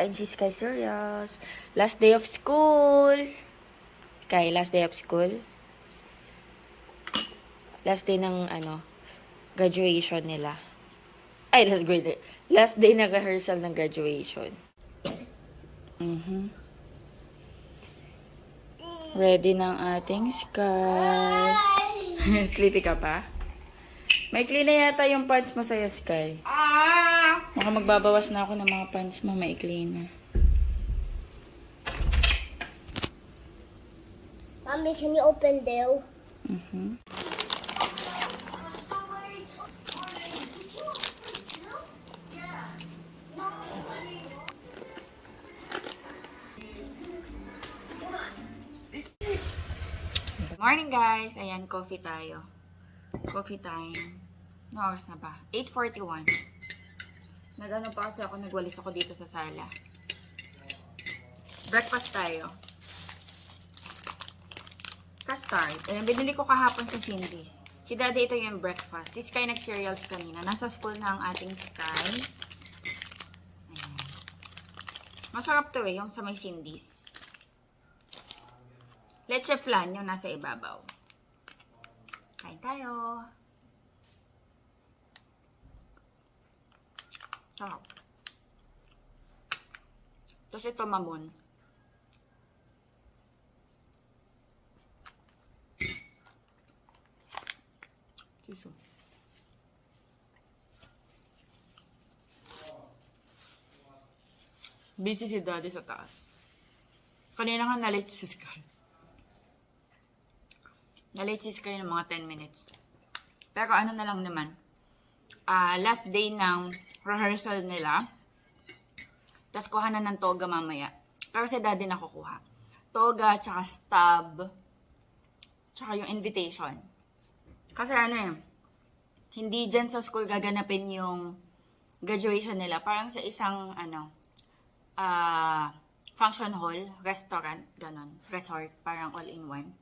Kakain si Sky Serious. Last day of school. Sky, last day of school. Last day ng, graduation nila. Ay, last day na rehearsal ng graduation. Ready ng ating Sky. Sleepy ka pa? Maikli na yata yung pants mo sa'yo, Sky. Baka magbabawas na ako ng mga pants mo, maikli na. Mommy, can you open there? Morning, guys! Ayan, coffee tayo. Coffee time. Ano oras na ba? 8:41. Nag-ano pa kasi ako, nagwalis ako dito sa sala. Breakfast tayo. Custard. Ayan, binili ko kahapon sa Cindy's. Si Daddy, ito yung breakfast. Si Sky nag-cereals kanina. Nasa school na ang ating Sky. Ayan. Masarap to yung sa may Cindy's. Leche flan yung nasa ibabaw. Kain tayo. Sarap. Tapos ito mamon. Tissue. Busy si Daddy sa taas. Kanina nga na-late si Sky. Na-late si Sky ng mga 10 minutes. Pero ano na lang naman. Last day ng rehearsal nila. Tapos kuha na ng toga mamaya. Pero si Daddy nakukuha. Toga, tsaka stub. Tsaka yung invitation. Kasi hindi dyan sa school gaganapin yung graduation nila. Parang sa isang, function hall, restaurant, ganon. Resort, parang all-in-one.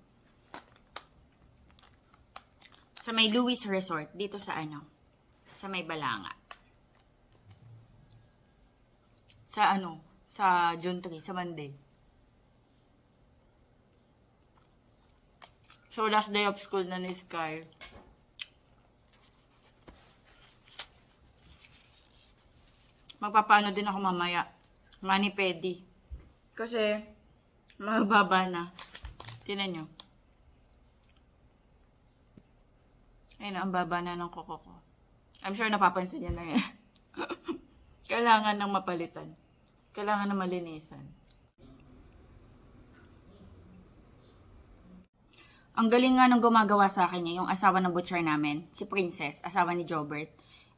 Sa may Louis Resort, dito sa sa may Balanga. Sa June 3, sa Monday. So, last day of school na ni Sky. Magpapano din ako mamaya. Mani-pedi. Kasi, mababa na. Tingnan nyo. Ayun, ang baba na ng kuko ko. I'm sure napapansin niya na yan. Kailangan ng mapalitan. Kailangan ng malinisan. Ang galing nga nung gumagawa sa akin niya, yung asawa ng butcher namin, si Princess, asawa ni Jobert.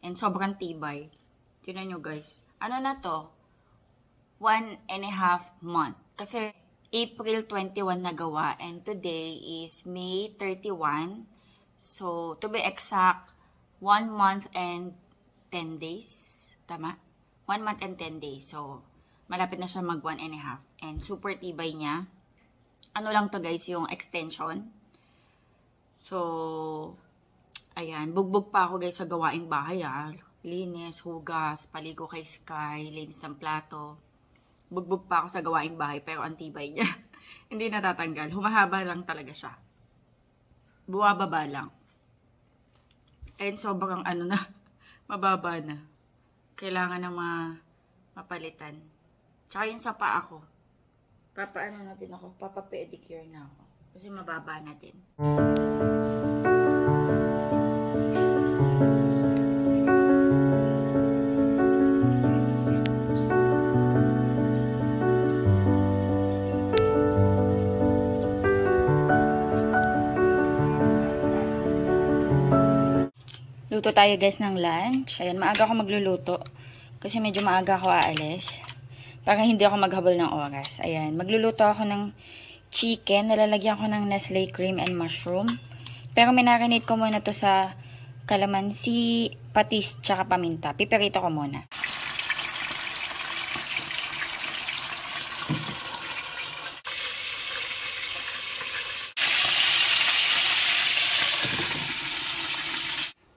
And sobrang tibay. Tignan nyo guys. Ano na to? 1.5 month. Kasi April 21 nagawa and today is May 31. So, to be exact, 1 month and 10 days. Tama? 1 month and 10 days. So, malapit na siya mag 1.5. And super tibay niya. Ano lang to guys, yung extension. So, ayan. Bugbog pa ako guys sa gawaing bahay Linis, hugas, paligo kay Sky, linis ng plato. Bugbog pa ako sa gawaing bahay pero ang tibay niya. Hindi natatanggal. Humahaba lang talaga siya. Buwababa lang. And sobrang mababa na. Kailangan na mapalitan. Tsaka yung sa paa ko. Papa-pedicure na ako. Kasi mababa na din. Luto tayo guys ng lunch. Ayan, maaga ako magluluto. Kasi medyo maaga ako aalis. Para hindi ako maghabol ng oras. Ayan, magluluto ako ng chicken. Nalalagyan ko ng Nestle cream and mushroom. Pero minarinate ko muna to sa kalamansi, patis, tsaka paminta. Piperito ko muna.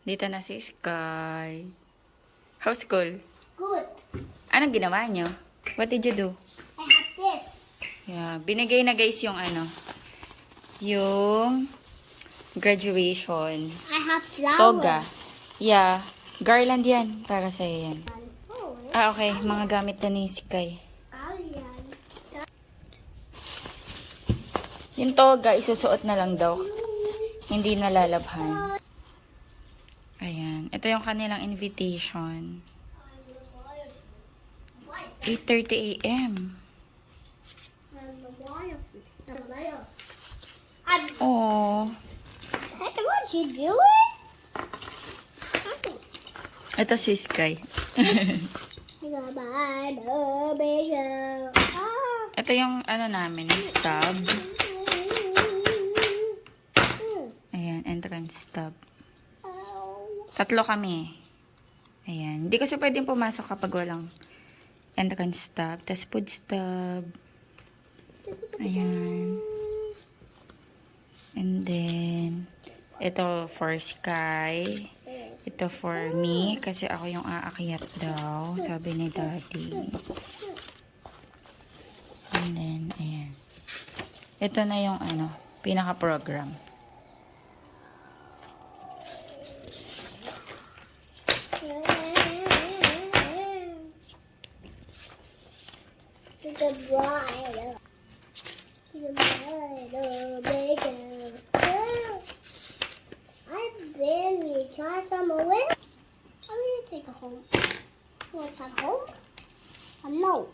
Dito na si Sky. How's school? Good. Anong ginawa niyo? What did you do? I have this. Yeah, binigay na guys yung ano, yung graduation. I have flowers. Toga. Yeah, garland yan. Para sa'yo yan. Oh, Ah, okay. Mga gamit na ni Sky. Alien. Yung toga, isusuot na lang daw. Hindi nalalabhan. Ayan. Ito yung kanilang invitation. 8:30 a.m. Oh. Hey, what you doing? Ito si Sky. Ito yung ano namin, stub. Ayan, entrance stub. Tatlo kami. Ayan. Hindi kasi pwedeng pumasok kapag walang entrance stub. Tapos food stub. Ayan. And then, ito for Sky. Ito for me. Kasi ako yung aakyat daw. Sabi ni Daddy. And then, ayan. Ito na yung ano, pinaka-program. I've been. You try some of it? I'm gonna take it home. You want some home? No.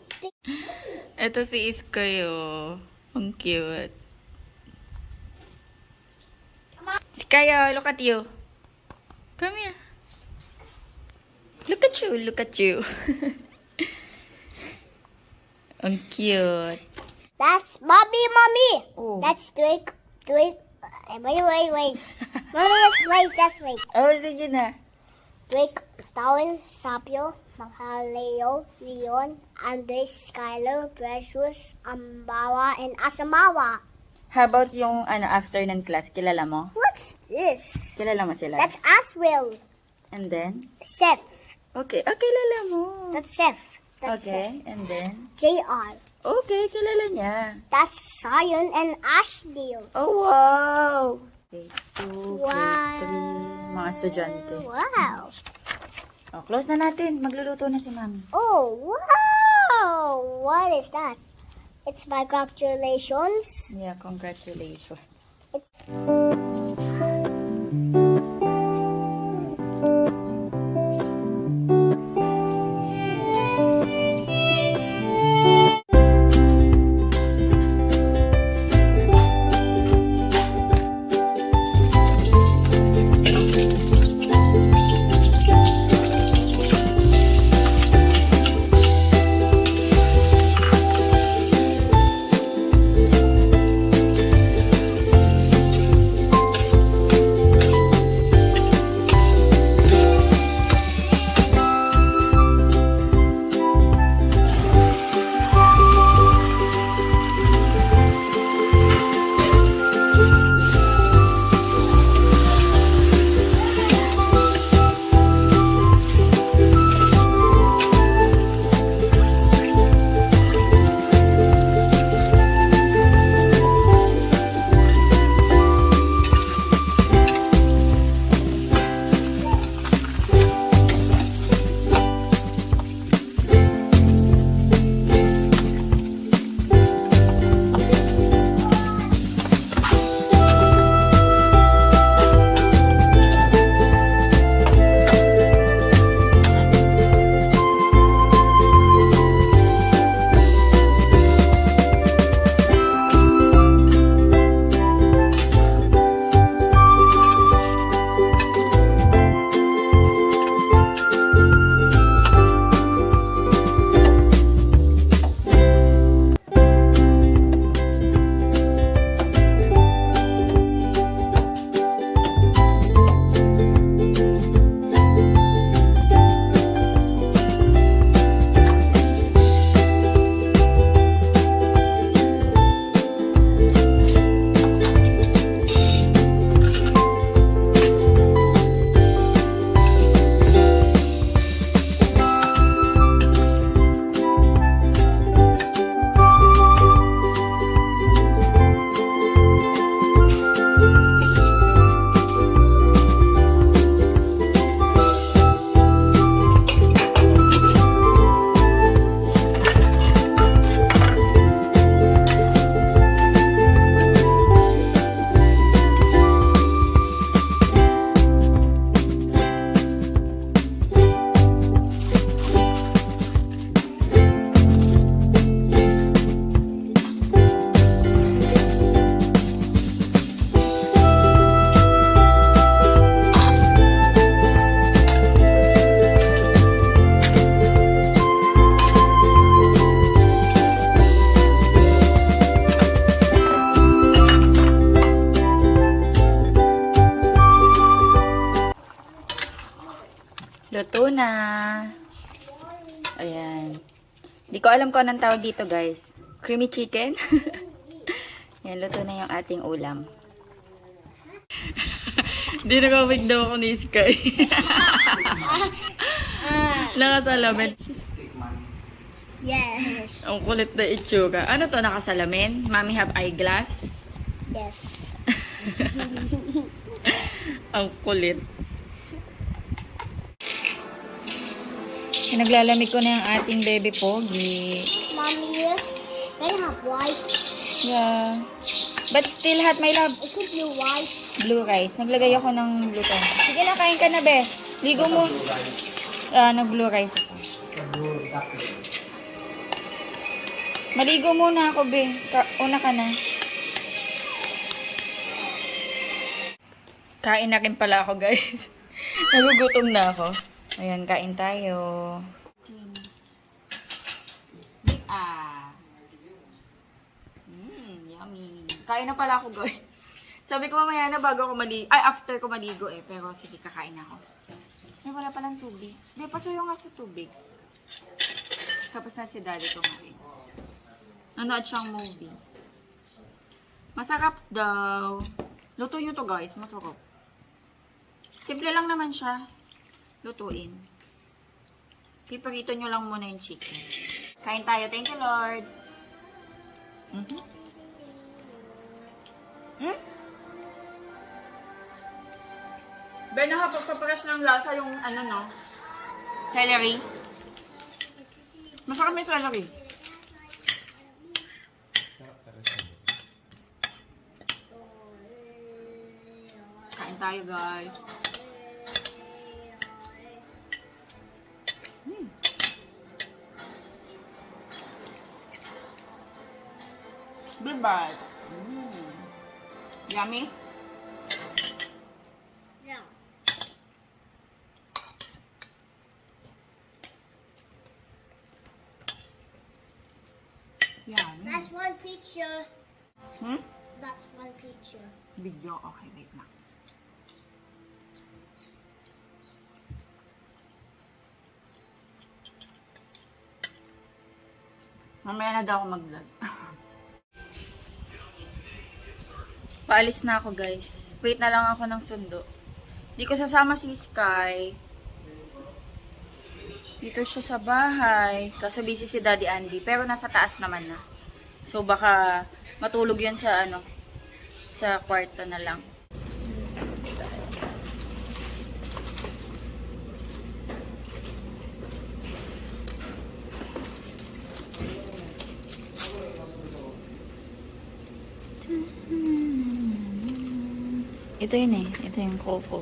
Ito si Iskay, oh. Ang cute. Sky, oh, look at you. Come here. Look at you, look at you. Ang cute. That's mommy. Oh. That's Drake. Wait. Mommy, just wait. Oh, sige na. Drake, Stalin, Sapio, Mahaleo, Leon, Andres, Skyler, Precious, Ambawa, and Asamawa. How about yung ano, afternoon class? Kilala mo? What's this? Kilala mo sila? That's Aswell. And then? Seth. Okay, kilala mo. That's Seth. That's Okay, and then? JR. Okay, kilala niya. That's Zion and Ashley. Oh, wow! Grade 2, Wow. grade 3, mga estudyante. Wow. Oh, close na natin. Magluluto na si Mami. Oh, wow. What is that? It's my congratulations. Yeah, congratulations. It's luto na. Ayan. Di ko alam kung anong tawag dito, guys. Creamy chicken. Yan, luto na yung ating ulam. Di nakawig daw ako ni Sky. Nakasalamin. Yes. Ang kulit na itsura. Ano to, nakasalamin? Mommy have eyeglass? Yes. Ang kulit. Pinaglalamig ko na yung ating baby pogi. Mommy, can I have rice? Yeah. But still hot, my love. Is it blue rice? Blue rice. Naglagay ako ng blue rice. Sige na, kain ka na, be. Ligo mo. Nag-blue rice ako. Maligo muna ako, be. Una ka na. Kain na rin pala ako, guys. Nagugutom na ako. Ayan, kain tayo. Yummy. Kain na pala ako, guys. Sabi ko mamaya na bago ako maligo. Ay, after ko maligo eh. Pero sige, kakain ako. May wala palang tubig. Be, pasuyo nga sa tubig. Tapos na si daddy kumain. Nanood siyang movie. Masarap daw. Luto nyo to, guys. Masarap. Simple lang naman siya. Lutuin. Piparito nyo lang muna yung chicken. Kain tayo. Thank you, Lord. Ben, nakapagpaparas ng lasa yung ano, no? Celery. Masarap may celery. Kain tayo, guys. Diba? Yummy? Yeah. Yummy. That's one picture. That's one picture. Video. Okay, wait na. Mamaya na daw ako mag-vlog. Paalis na ako, guys. Wait na lang ako ng sundo. Di ko sasama si Sky. Dito siya sa bahay. Kaso busy si Daddy Andy. Pero nasa taas naman na. So baka matulog yun sa ano, sa kwarto na lang. Ito yun eh. Ito yung coco.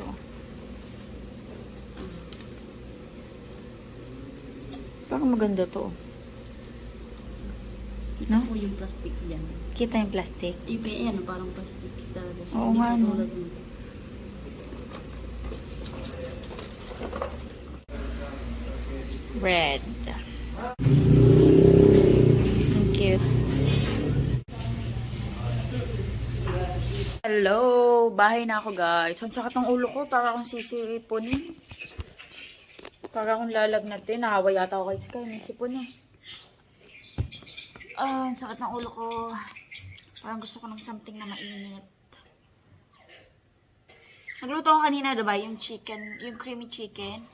Parang maganda to. Kita mo yung plastic dyan. Kita yung plastic. Yung kaya yan, parang plastic talaga siya. Oo nga, no. Tulad nito. Red. Ang cute. Hello! Bahay na ako, guys. Ang sakit ng ulo ko. Para akong sisiponin. Para akong lalagnatin. Nakawa yata ako kay Sky. May sipon eh. Ang sakit ng ulo ko. Parang gusto ko ng something na mainit. Nagluto ko kanina, diba? Yung chicken, yung creamy chicken.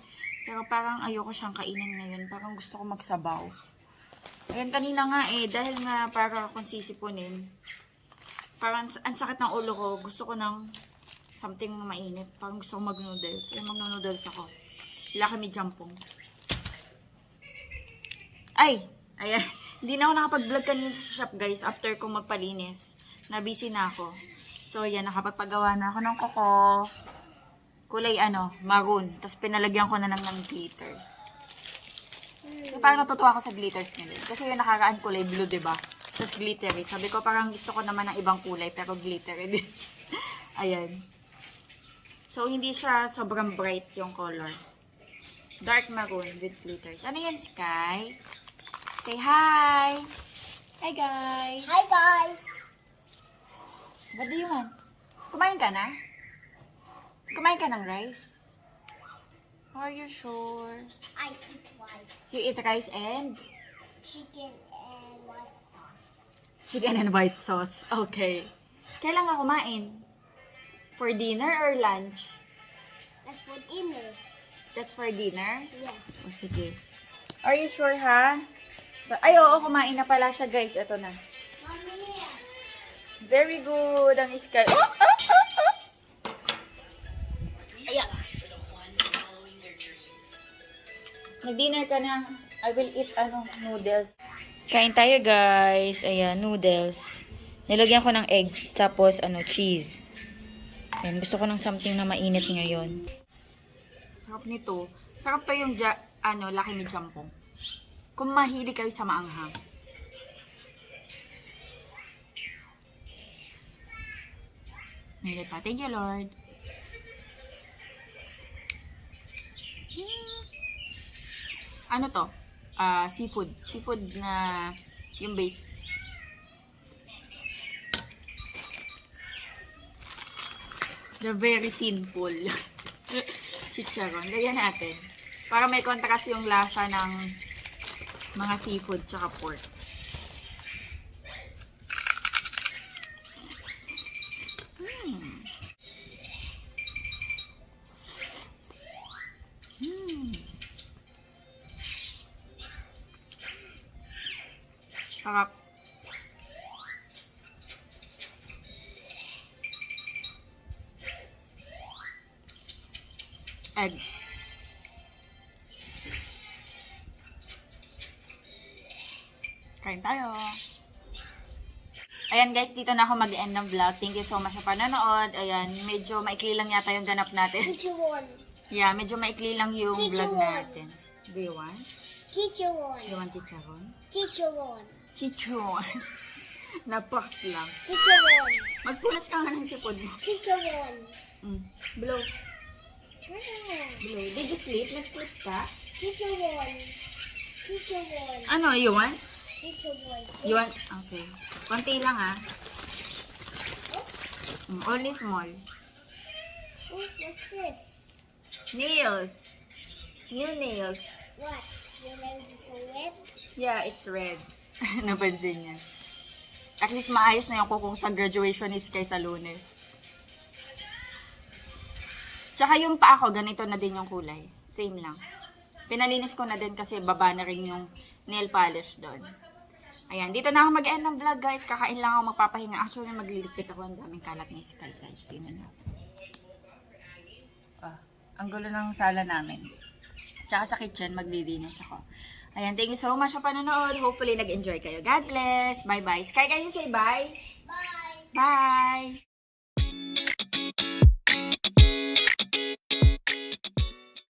Pero parang ayoko siyang kainin ngayon. Parang gusto ko magsabaw. Ayun, kanina nga eh. Dahil nga para akong sisiponin. Parang ang sakit ng ulo ko. Gusto ko ng something na mainit. Parang gusto ko mag-noodles. Ayun, mag-noodles ako. Laki may jampong. Ay! Ayan. Hindi na ako nakapag-vlog kanina sa shop, guys. After kong magpalinis. Na-busy na ako. So, yan. Nakapagpagawa na ako ng koko. Kulay, maroon. Tapos, pinalagyan ko na lang ng glitters. So, parang natutuwa ako sa glitters nila. Kasi yung nakaraan kulay blue, diba? Tapos, glittery. Sabi ko, parang gusto ko naman ng ibang kulay. Pero glittery din. Ayan. So, hindi siya sobrang bright yung color. Dark maroon with glitters. Ano yan, Sky? Say hi! Hi, guys! Hi, guys. What do you want? Kumain ka na? Kumain ka ng rice? Are you sure? I eat rice. You eat rice and? Chicken and white sauce. Chicken and white sauce. Okay. Kailan ka kumain? For dinner or lunch? That's for dinner. That's for dinner? O, Yes. sige. Are you sure, ha? Ay, oo, kumain na pala siya, guys. Ito na. Mommy. Very good ang sky. Oh, oh, oh, oh. Ayan. Nag-dinner ka na. I will eat, noodles. Kain tayo, guys. Ayan, noodles. Nilagyan ko ng egg, tapos, cheese. Ayan, gusto ko ng something na mainit ngayon. Sarap nito. Sarap to yung, Lucky Me Jampong. Kung mahilig kayo sa maanghang. Mahilig pa. Thank you, Lord. Ano to? Seafood. Seafood na yung base. They're very simple. Chicharon. Lagyan natin. Para may contrast yung lasa ng mga seafood tsaka pork. Sarap. Egg. Kain tayo. Ayan guys, dito na ako mag-end ng vlog. Thank you so much sa panonood. Ayan, medyo maikli lang yata yung ganap natin. Chicharon. Yeah, medyo maikli lang yung vlog natin. Do you want? Chicharon. You want chicharon? Chicharon. Chicharon. Napax lang. Chicharon. Magpunas ka nga ng sipon mo. Chicharon. Blow. Blow. Did you sleep? Nag-sleep ka? Chicharon. Chicharon. Ano, you want? Chicharon. You want? Okay. Konti lang ah. Only small. Oh, what's this? Nails. New nails. What? Your nails is so red? Yeah, it's red. Napansin niya. At least maayos na yung kuko sa graduation is kaysa Lunes. Tsaka yung paa ko, ganito na din yung kulay. Same lang. Pinalinis ko na din kasi baba na rin yung nail polish doon. Ayan, dito na ako mag-end ng vlog guys. Kakain lang ako, magpapahinga. Actually, maglilipit ako. Ang daming kalat ni Sky guys. Tingnan nyo. Ang gulo ng sala namin. Tsaka sa kitchen, maglilinis ako. Ayan, thank you so much sa panonood. Hopefully, nag-enjoy kayo. God bless. Bye-bye. Sky, can you say bye? Bye. Bye!